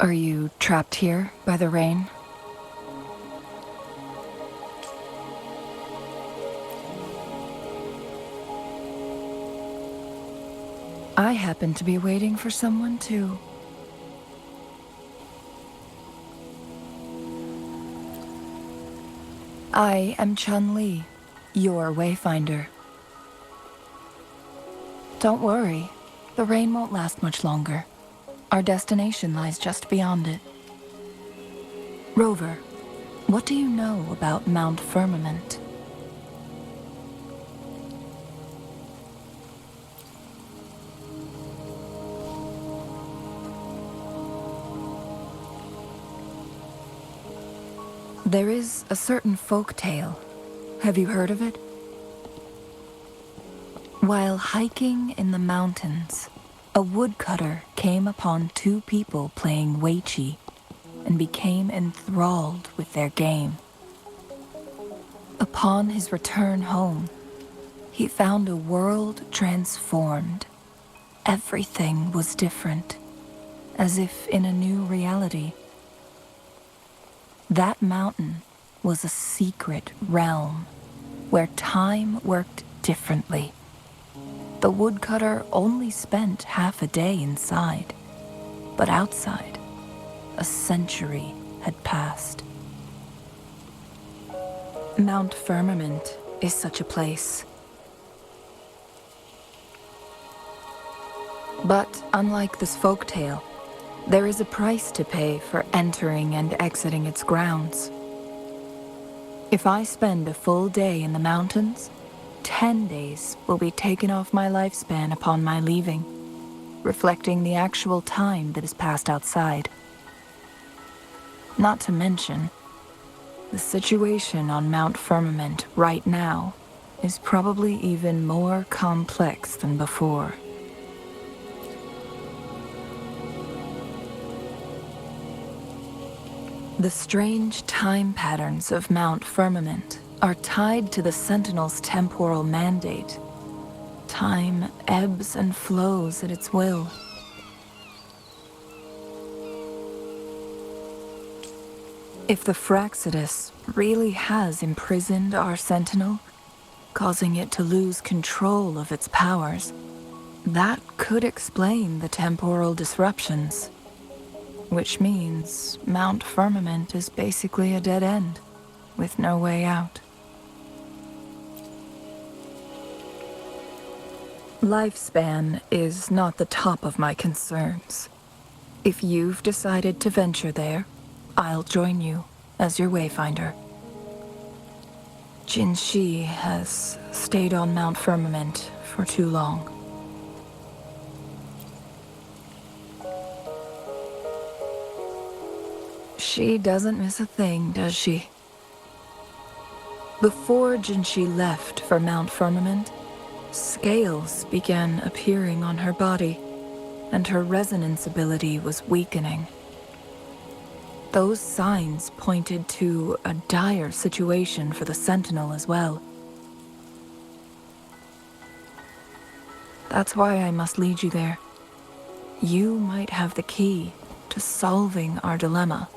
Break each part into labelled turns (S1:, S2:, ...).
S1: Are you trapped here by the rain? I happen to be waiting for someone too. I am Changli, your Wayfinder. Don't worry, the rain won't last much longer. Our destination lies just beyond it. Rover, what do you know about Mount Firmament? There is a certain folk tale. Have you heard of it? While hiking in the mountains, a woodcutter came upon two people playing Weiqi and became enthralled with their game. Upon his return home, he found a world transformed. Everything was different, as if in a new reality. That mountain was a secret realm where time worked differently. The woodcutter only spent half a day inside, but outside, a century had passed. Mount Firmament is such a place. But unlike this folktale, there is a price to pay for entering and exiting its grounds. If I spend a full day in the mountains, 10 days will be taken off my lifespan upon my leaving, reflecting the actual time that is passed outside. Not to mention, the situation on Mount Firmament right now is probably even more complex than before. The strange time patterns of Mount Firmament are tied to the Sentinel's temporal mandate. Time ebbs and flows at its will. If the Fraxidus really has imprisoned our Sentinel, causing it to lose control of its powers, that could explain the temporal disruptions. Which means Mount Firmament is basically a dead end, with no way out. Lifespan is not the top of my concerns. If you've decided to venture there, I'll join you as your Wayfinder. Jinhsi has stayed on Mount Firmament for too long. She doesn't miss a thing, does she? Before Jinhsi left for Mount Firmament, scales began appearing on her body, and her resonance ability was weakening. Those signs pointed to a dire situation for the Sentinel as well. That's why I must lead you there. You might have the key to solving our dilemma.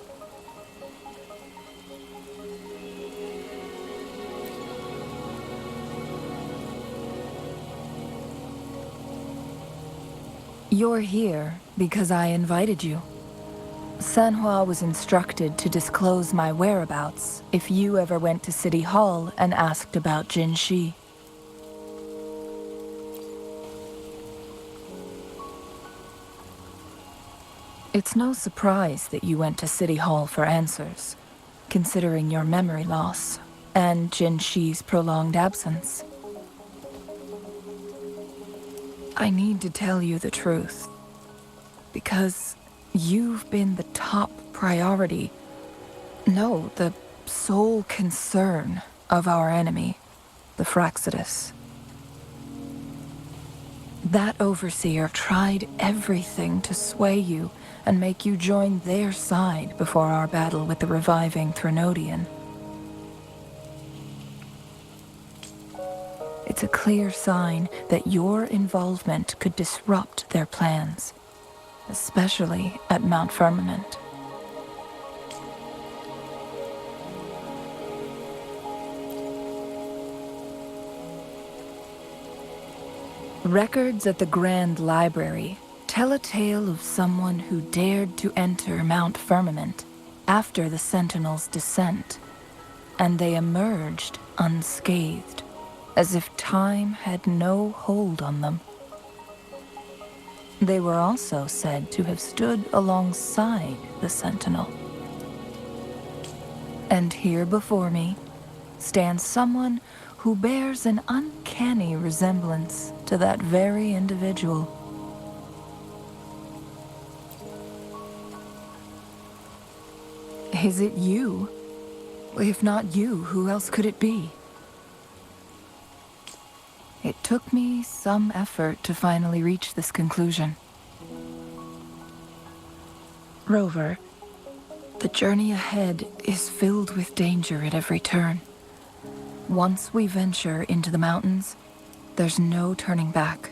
S1: You're here because I invited you. Sanhua was instructed to disclose my whereabouts if you ever went to City Hall and asked about Jinhsi. It's no surprise that you went to City Hall for answers, considering your memory loss and Jinhsi's prolonged absence. I need to tell you the truth, because you've been the top priority, no, the sole concern of our enemy, the Fraxidus. That overseer tried everything to sway you and make you join their side before our battle with the reviving Threnodian. It's a clear sign that your involvement could disrupt their plans. especially at Mount Firmament. Records at the Grand Library tell a tale of someone who dared to enter Mount Firmament after the Sentinels' descent, and they emerged unscathed, as if time had no hold on them. They were also said to have stood alongside the Sentinel. And here before me stands someone who bears an uncanny resemblance to that very individual. Is it you? If not you, who else could it be? It took me some effort to finally reach this conclusion. Rover, the journey ahead is filled with danger at every turn. Once we venture into the mountains, there's no turning back.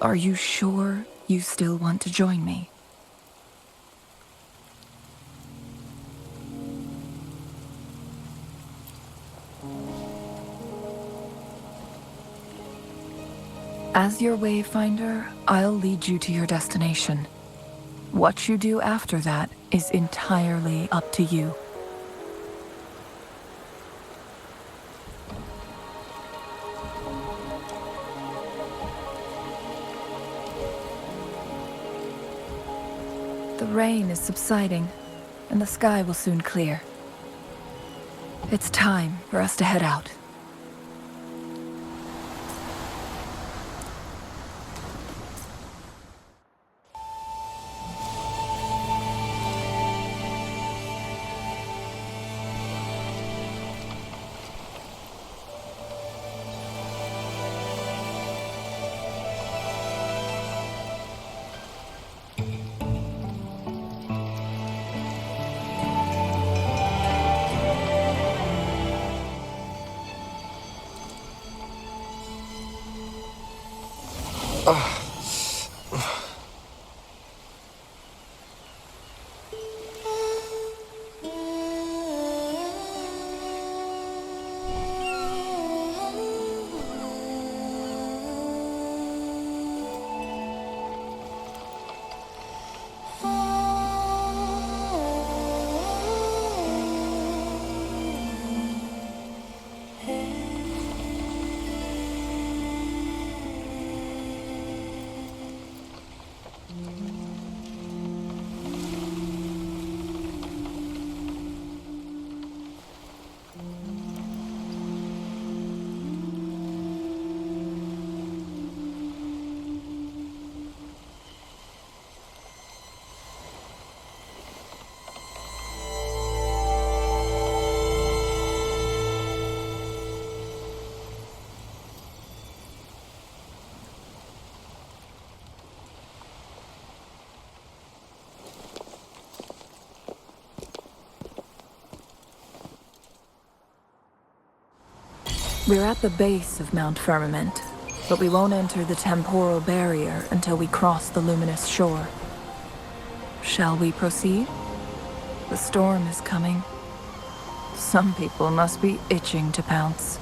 S1: Are you sure you still want to join me? As your Wayfinder, I'll lead you to your destination. What you do after that is entirely up to you. The rain is subsiding, and the sky will soon clear. It's time for us to head out. We're at the base of Mount Firmament, but we won't enter the temporal barrier until we cross the luminous shore. Shall we proceed? The storm is coming. Some people must be itching to pounce.